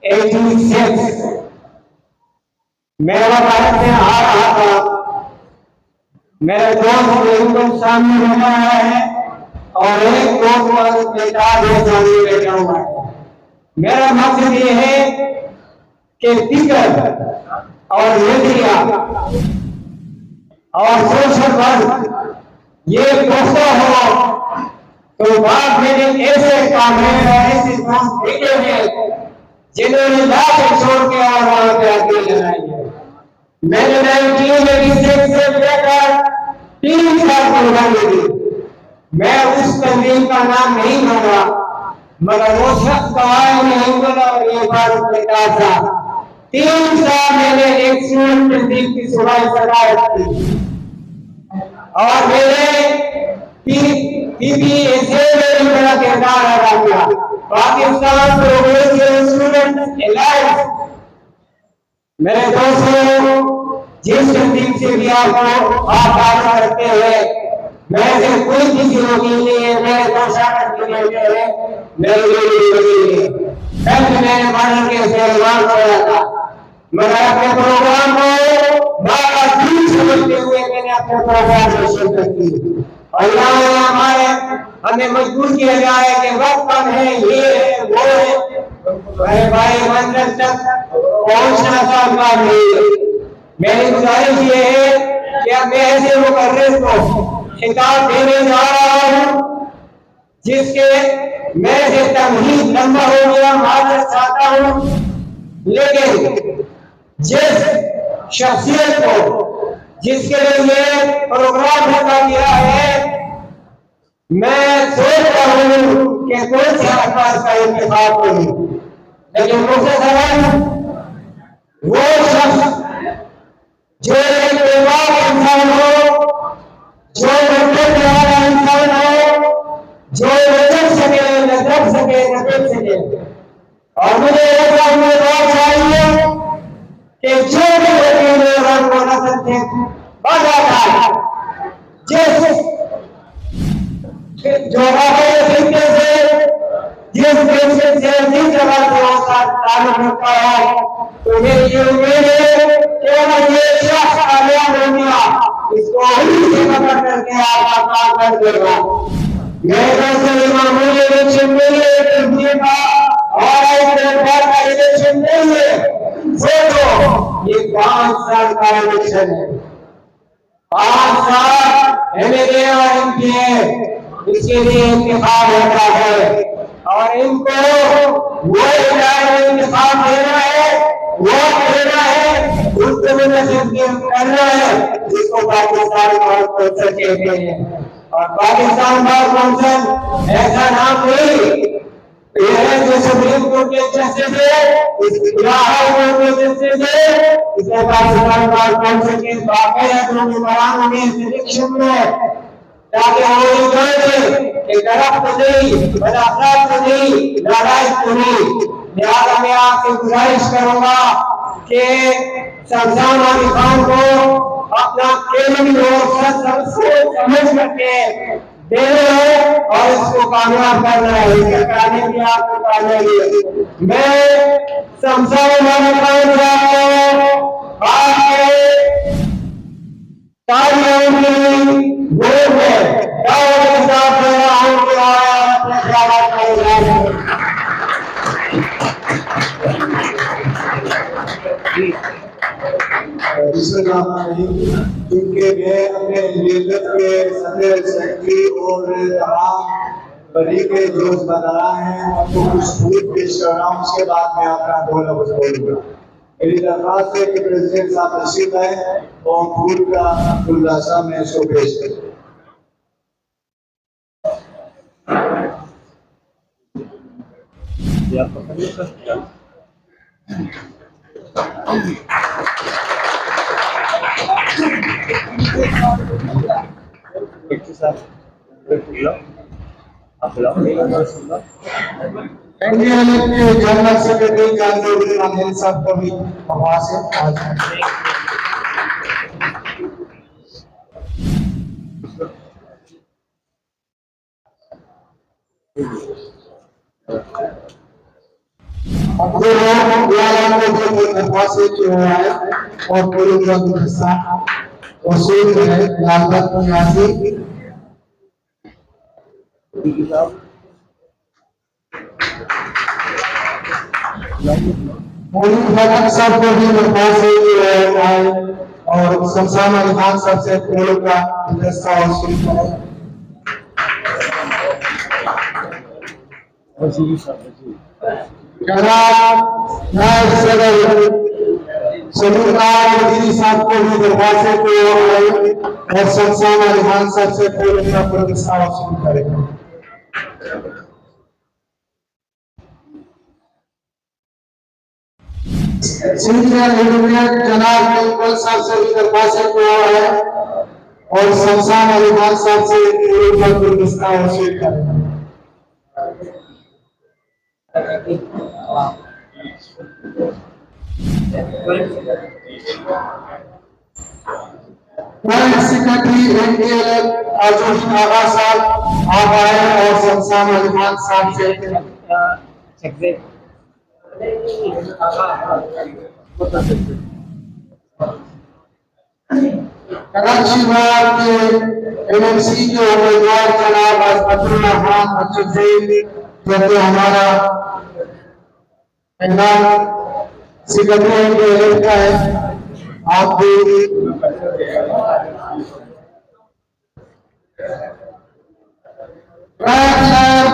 86 मेरा भारत में आ रहा था। मेरे दोस्त बिल्कुल सामने बैठा है और एक दोस्त बेटा सामने बैठा हुआ है। मेरा मकसद ये है कि फिक्र और मीडिया और सोशल वर्क ये पुख्ता हो तो बाद में ऐसे कामरेड और ऐसे दोस्त भेजे हैं जिन्होंने लाख छोड़ के और वहां पे आगे लगाई है। मैंने 1986 से लेकर 3 साल कुर्बानी दी। मैं उस तंजीम का नाम नहीं लूंगा मगर वो शख्स का नहीं बोला और ये बात बेटा था। 3 साल मैंने एक स्टूडेंट तंजीम की सुबह सदायत की और मेरे पीपीएसए में बड़ा किरदार अदा किया। पाकिस्तान प्रोग्रेसिव स्टूडेंट एलायंस मेरे दोस्तों जिस तंजीम से भी आपको आप करते हुए मैं से कोई किसी वकील नहीं है, मेरे दोस्त मेरे लिए कल मैंने मॉडल के सेलवान खोया था मगर अपने प्रोग्राम को बाकायदा समझते हुए मैंने अपने प्रोग्राम में शिरकत की और यहाँ हमारे हमें मजबूर किया जा रहा है कि वक्त कम है, ये है वो है। मेरे भाई मंजिल तक पहुंचना संभव नहीं है। मेरी गुजारिश ये है कि अब मैं ऐसे मुकर्रिर को खिताब देने जा रहा हूँ जिसके मेरे से तमहीद लंबा हो गया, माजरत चाहता हूँ, लेकिन जिस शख्सियत को जिसके लिए ये प्रोग्राम होता गया है मैं सोचता हूँ कि कौन से अल्फाज का इंतखाब करूँ, लेकिन मुझसे सवाल वो शख्स जो एक बेबाक इंसान हो, जो बच्चे वाला इंसान हो, जो न सके न दब सके न देख सके। और मुझे ऐसा उम्मीदवार चाहिए कि जो भी वकील रंग को नजर से बजाता जिस जो तरीके से जिस पेशे से जिस जगह से उसका ताल्लुक रखता हो तो मेरी ये उम्मीद है कि अगर ये शख्स कामयाब हो गया इसको ही से पकड़ करके आपका काम कर देगा। मेरे दोस्तों मामूली इलेक्शन नहीं है, एक का और एक प्लेटफॉर्म का इलेक्शन नहीं है। सोचो ये 5 साल का इलेक्शन है, 5 साल एमएलए और एमपी इसके लिए इंतखाब होता है और इनको वो इंतखाब देना है, वोट देना है, उसको करना है जिसको पाकिस्तान बार कौंसिल कहते हैं। और पाकिस्तान बार कौंसिल ऐसा नाम नहीं जो सुप्रीम कोर्ट के जस्टिस है, इलाहाबाद कोर्ट के जस्टिस है, इसमें पाकिस्तान बार कौंसिल के बाकायदा मेंबरान में सिलेक्शन में ताकि वो जाने कि तरफ नहीं, बदअखलाक नहीं, नालायक नहीं। लिहाजा मैं आपसे गुजारिश करूंगा कि शमशान अली खान को अपना केंद्रीय और समझ करके देना है और इसको कामयाब करना है। इसके कराने की आपको कामयाबी मैं शमशान अली खान को आपके तालियों की वोट में दावत के साथ दे रहा हूं कि अपने ख्याल का इजहार क्योंकि मैं अपने लियाकत के सदर सेक्रेटरी और तमाम बड़ी के दोस्त बना हैं आपको कुछ फूल पेश कर रहा हूँ, उसके बाद मैं अपना 2 लफ्ज़ बोलूंगा। मेरी दरख्वास्त है कि प्रेसिडेंट साहब तशरीफ लाए और फूल का गुलदस्ता में इसको पेश करें। जनरल सेक्रेटरी जानकारी साहब को भी वहां से ये लोग लाल को भी दरवाजे की हुआ है और पूरे ग्रंथ के साथ वसूल है लालबत निवासी मौलवी भगत साहब को भी दरवाजे की आए और शमशान अली खान साहब से फूलों का गुलदस्ता वसूल करें। जनाब नायब सदर सलीमलाल वजीरी साहब को भी दरवाजे को आए और शमशान अली खान साहब से फूलों का गुलदस्ता वसूल करें। सीनियर एडवोकेट जनाब इकबाल साहब से भी दरवाजे को आए और शमशान अली खान साहब से फूलों का गुलदस्ता वसूल करें। सेक्रेटरी एनडीएल आजम आगा साहब आप आए और शमशान अली खान साहब से कराची बार के एमएमसी के उम्मीदवार जनाब अब्दुल्ला खान अचुजैन जो कि हमारा ऐलान सेक्रेटरी के का है आप भी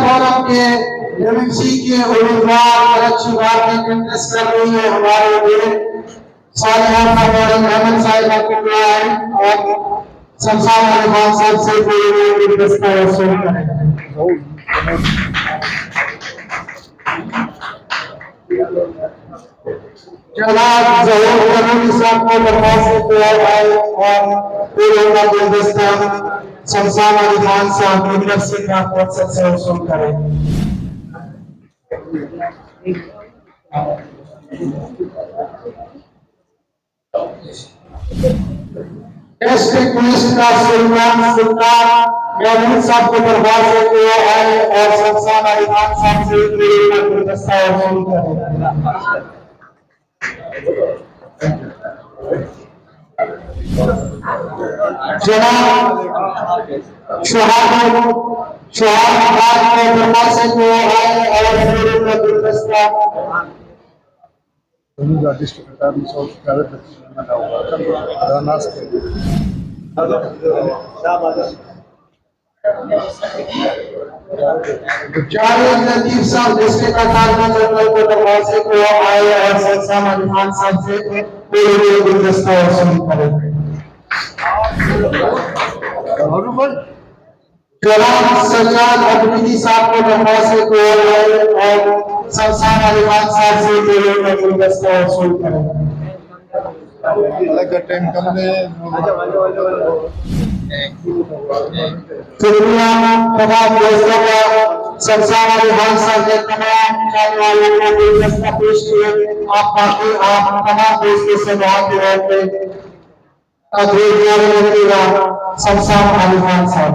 फोरम के एमएमसी के उम्मीदवार कराची बार में कंटेस्ट कर रही है हमारे लिए सालियान मैडम अहमद साहिब आपको है और शमशान अली खान साहब से कोई दस्ता वसूल करें। जनाब जहूर करूनी साहब को दरवाजे पे आए और पूरे का गुलदस्ता शमशान अली खान साहब की तरफ से मकसद से वसूल करें। डिस्ट्रिक्ट पुलिस का सुल्तान महमूद साहब को दरवाजे को आए और शमशान अली खान साहब से गुलदस्ता वसूल करें। जनाब शहाद के दरवाजे को आए और गुलदस्ता district attorney of private Javed Latif साहब डिस्ट्रिक्ट अटॉर्नी जनरल को दरवाजे को आए और शमशान अली खान साहब से पूरे गुलदस्ता वसूल करें। जनाब सज्जाद अब्दुल्ली साहब को दरवाजे को आए और शमशान अली खान साहब से पूरे गुलदस्ता वसूल करें। शमशान अली खान साहब ने तमाम जाने वालों को गुलदस्ता पेश किए। आप बाकी आप तमाम दोस्तों से बहुत रहते शमशान अली खान साहब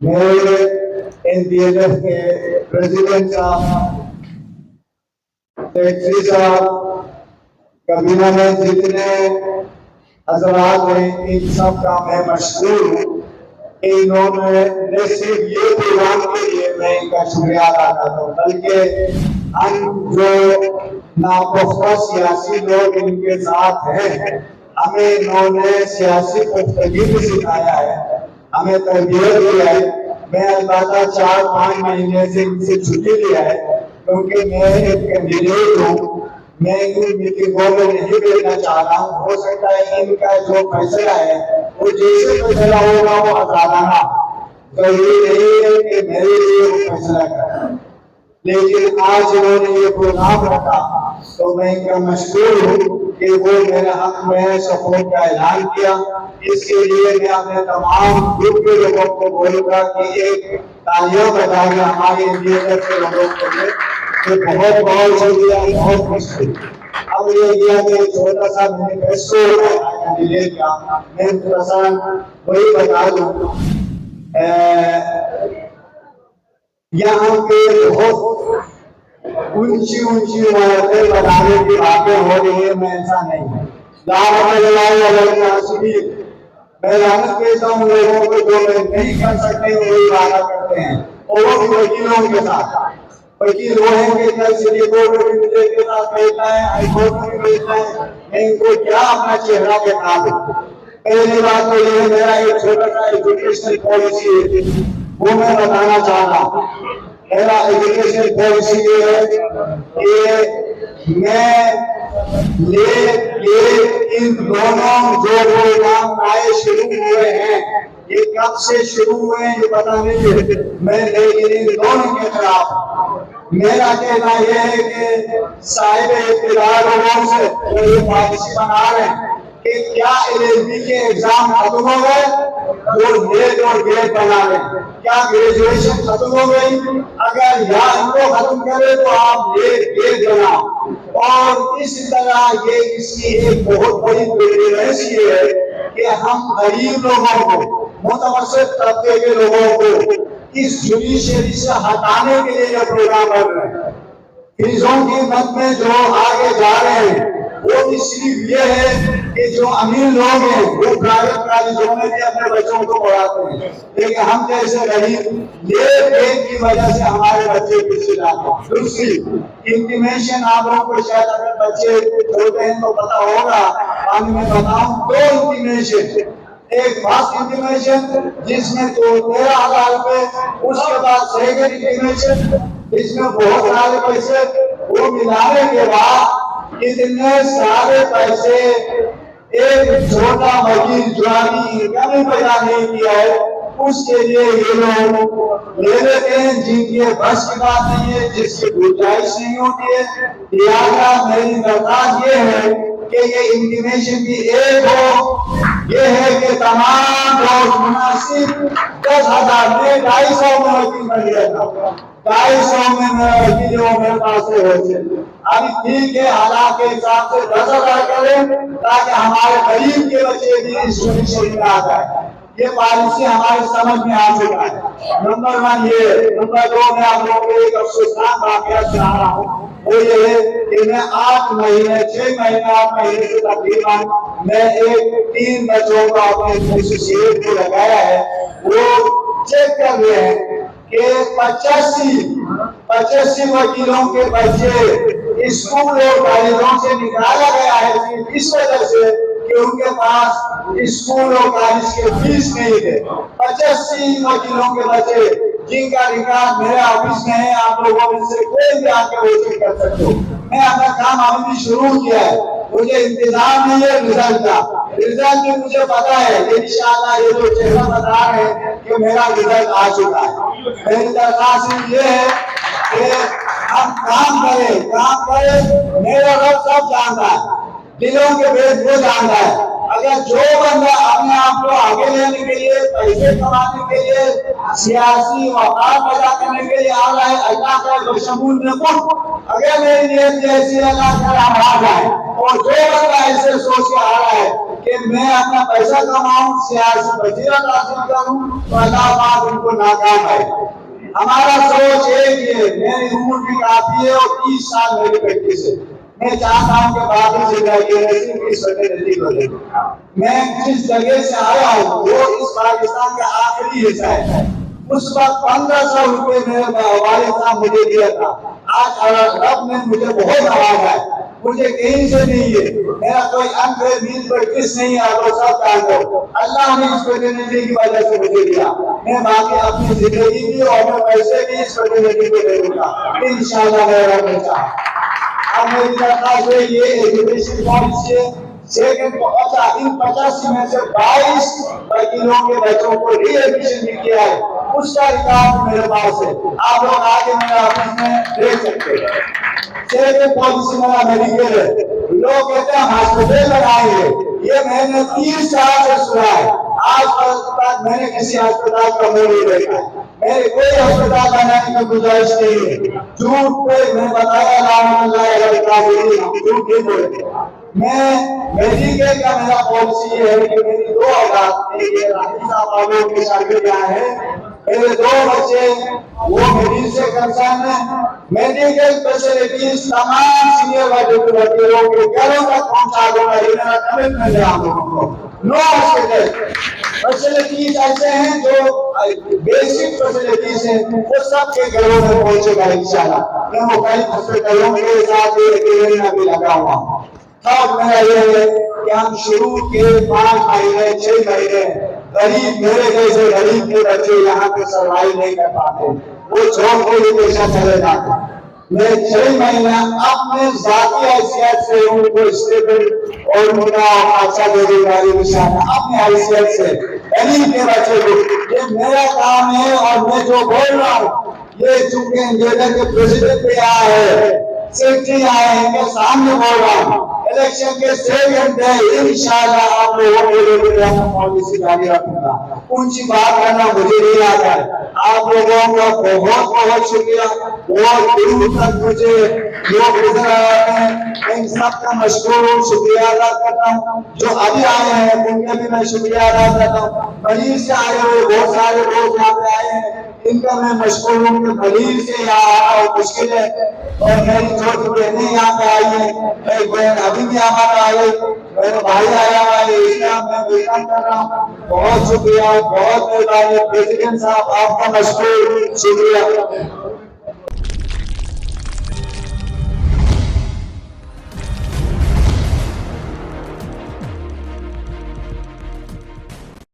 मेरे एनडीएलएफ के प्रेसिडेंट साहब सेक्रेटरी साहब कबीना में जितने हजरात हैं इन सब का मैं मशहूर हूँ। इन्होंने न सिर्फ ये प्रोग्राम के लिए मैं इनका शुक्रिया अदा करता हूँ बल्कि हम जो नापुख्ता सियासी लोग इनके साथ हैं हमें इन्होंने सियासी पुख्तगी भी सिखाया है, हमें तरबियत दिया है। मैं अलबत्ता 4-5 महीने से इनसे छुट्टी लिया है क्योंकि मैं एक कैंडिडेट हूँ मैं इन मीटिंगों में नहीं भेजना चाह रहा हूँ। हो सकता है इनका जो फैसला है वो जैसे फैसला होगा वो आजादाना, जरूरी नहीं है कि मेरे लिए वो फैसला करें। लेकिन आज इन्होंने ये प्रोग्राम रखा तो मैं इनका मशहूर हूँ कि वो मेरे हक में सपोर्ट का ऐलान किया। इसके लिए मैं अपने तमाम ग्रुप के लोगों को बोलूंगा कि एक तालियां बजाएंगे हमारे इंडिया के लोगों के लिए। तो बहुत बहुत शुक्रिया, बहुत मुश्किल। अब ये इंडिया में छोटा सा मैनिफेस्टो कैंडिडेट का मैं थोड़ा वही बता दूं। यहाँ पे बहुत ऊंची ऊंची इमारतें बनाने की बातें हो रही है, मैं ऐसा नहीं है। मैं लानत देता हूँ लोगों को जो नहीं कर सकते वही वादा करते हैं, और वो भी वकीलों के साथ। वकील वो है कि कल सिटी कोर्ट में मुझे के साथ बैठना है, हाई कोर्ट में बैठना है, मैं इनको क्या अपना चेहरा दिखा दूं। पहली बात तो ये मेरा एक छोटा सा एजुकेशनल पॉलिसी है, वो मैं बताना चाहता हूँ। मेरा एजुकेशन पॉलिसी ये है कि मैं ये इन दोनों जो प्रोग्राम आए शुरू हुए हैं, ये कब से शुरू हुए ये पता नहीं है, मैं लेकिन इन दोनों के खिलाफ मेरा कहना यह है कि साहिब इख्तियार लोगों से जो ये पॉलिसी बना रहे हैं कि क्या LLB के एग्जाम खत्म हो गए, वो नेट और गेट बना रहे हैं, क्या ग्रेजुएशन खत्म हो गई, अगर यहाँ इनको खत्म करे तो आप गेट बनाओ। और इस तरह ये इसकी एक बहुत बड़ी प्रेगनेंसी है कि हम गरीब लोगों को, मुतवस्सित तबके के लोगों को इस जुडिशरी से हटाने के लिए यह प्रोग्राम कर रहे हैं। फीसों की मद में जो आगे जा रहे हैं वो भी सिर्फ ये है कि जो अमीर लोग हैं वो प्राइवेट कॉलेजों में भी अपने बच्चों को पढ़ाते हैं, लेकिन हम जैसे गरीब ये पेट की वजह से हमारे बच्चे पीछे जाते हैं। दूसरी इंटीमेशन, आप लोगों को शायद अगर बच्चे छोटे हैं तो पता होगा, पानी में बताऊं, 2 इंटीमेशन, एक फर्स्ट इंटीमेशन जिसमें तो 13,000 रुपए, उसके बाद सेकंड इंटीमेशन जिसमें बहुत सारे पैसे, वो मिलाने के बाद इतने सारे पैसे एक छोटा वकील जो अभी इनकम पैदा नहीं किया है उसके लिए ये लोग ले लेते हैं, जिनके बस की बात नहीं है, जिसकी गुंजाइश नहीं होती है। लिहाजा मेरी दरख्वास्त ये है कि ये इंटीमेशन की एक हो, ये है कि तमाम लोग मुनासिब 10,000 में 250 में वकील बन गया था, 250 में मेरा वकील जो मेरे पास से हो। अभी ठीक है, हालात के हिसाब से 10,000 करें ताकि हमारे गरीब के बच्चे भी इस जुडिशरी में आ जाए। ये पॉलिसी हमारे समझ में आ चुका है। नंबर 1 ये। नंबर 2 मैं आप लोगों को एक अफसोसनाक वाकया सुना रहा हूँ, वो ये है कि मैं 8 महीने 6 महीने 8 महीने से तकरीबन मैं 3 बच्चों को अपने एसोसिएट को लगाया है, वो चेक कर रहे हैं कि 85 वकीलों के बच्चे स्कूल और कॉलेजों से निकाला गया है इस वजह से कि उनके पास स्कूल और कॉलेज के फीस नहीं थे। 85 वकीलों के बच्चे जिनका रिकॉर्ड मेरे ऑफिस में है, आप लोगों में से कोई भी आके वो चेक कर सकते हो। मैं अपना काम अभी भी शुरू किया है, मुझे इंतजार नहीं है रिजल्ट का, रिजल्ट भी मुझे पता है, इंशाअल्लाह ये जो चेहरा बता रहे हैं कि मेरा रिजल्ट आ चुका है। मेरी दरख्वास्त ये है कि हम काम करें, मेरा रब सब जानता है, दिलों के भेद वो जानता है। अगर जो बंदा अपने आप को आगे लेने के लिए, पैसे कमाने के लिए, सियासी वफाद पैदा करने के लिए आ रहा है, अल्लाह का बशमूल में कुछ अगर मेरी नीयत जैसी अल्लाह ताला आ जाए, और जो बंदा ऐसे सोच के आ रहा है कि मैं अपना पैसा कमाऊं, सियासी बजीरत हासिल करूं, तो अल्लाह पाक उनको नाकाम है। हमारा सोच एक ही है, मेरी उम्र भी काफी है और 30 साल मेरी प्रैक्टिस है। मैं चाहता हूँ कि बाकी जिंदगी इस नजदीक हो जाए। मैं जिस जगह से आया हूँ वो इस पाकिस्तान का आखिरी हिस्सा है। उस वक्त 1500 रुपए मेरे वालिद साहब मुझे दिया था। आज रब ने मुझे बहुत नवाजा है, मुझे कहीं से नहीं है, मेरा कोई अनफेयर मील प्रैक्टिस नहीं है, वो सब जानते अल्लाह ने इस प्रतिनिधि की वजह से मुझे दिया। मैं बाकी अपनी जिंदगी भी और मैं पैसे भी इस प्रतिनिधि को दे दूंगा इंशाअल्लाह मेरा रब ने चाहा। अब मेरी दरख्वास्त है ये एजुकेशन पॉलिसी है। सेकंड अच्छा इन 85 में से 22 वकीलों के बच्चों को री एडमिशन भी किया है, उसका रिकॉर्ड मेरे पास है, आप लोग आके मेरे ऑफिस में देख सकते हैं। सेकंड पॉलिसी मेरा मेडिकल है, लोग कहते हैं हॉस्पिटल बनाएंगे, ये मैंने 30 साल से सुना है, आज तक मैंने किसी अस्पताल का मुंह नहीं देखा है। मेरे कोई अस्पताल बनाने की गुजारिश नहीं है। झूठ पे मैं बताया झूठ नहीं बोले। मैं मेडिकल का मेरा पॉलिसी है कि मेरी 2 औलाद, एक रानी साहब आलोक की शादी ब्याह है, मेरे 2 बच्चे वो मेडिकल से कंसर्न है। मेडिकल फैसिलिटीज तमाम सीनियर वकीलों के घरों तक पहुंचा दूंगा, ये मेरा कमिटमेंट है आप लोगों को। नो हॉस्पिटल फैसिलिटीज ऐसे हैं जो बेसिक फैसिलिटीज हैं वो सबके घरों में पहुंचेगा इंशाल्लाह। मैं वो कई हॉस्पिटलों के साथ भी लगा हुआ हूँ। थर्ड मेरा ये है कि हम शुरू के 5 महीने 6 महीने गरीब मेरे जैसे गरीब के बच्चे यहाँ पे सर्वाइव नहीं कर पाते, वो छोड़ के भी पेशा चले जाते। मैं 6 महीना अपने जाती हैसियत से उनको स्टेबल और उनका अच्छा दे दूंगा इंशाल्लाह, अपनी हैसियत से गरीब के बच्चे को। ये मेरा काम है और मैं जो बोल रहा हूँ ये चूंकि इंडिया के प्रेसिडेंट भी आए हैं, सेक्रेटरी आए हैं, इनके सामने बोल रहा हूँ। इलेक्शन के 6 घंटे इंशाल्लाह आप लोगों के लिए पॉलिसी जारी रखूंगा। ऊंची बात करना मुझे नहीं आता है। आप लोगों का बहुत बहुत शुक्रिया, बहुत दूर तक मुझे लोग गुजर आए हैं, इन सबका मशहूर शुक्रिया अदा करता हूँ। जो अभी आए हैं उनका भी मैं शुक्रिया अदा करता हूँ। मरीज से आए हुए बहुत सारे लोग यहाँ पे आए हैं, इनका मैं मशहूर हूँ कि मरीज से यहाँ आना मुश्किल है। और मेरी छोटी बहनें यहाँ पे आई है, एक बहन अभी भी हमारा आई, मेरा भाई आया हुआ है, इसका मैं वेलकम कर रहा हूँ। बहुत शुक्रिया, बहुत मेहरबानी प्रेसिडेंट साहब, आपका मशहूर शुक्रिया।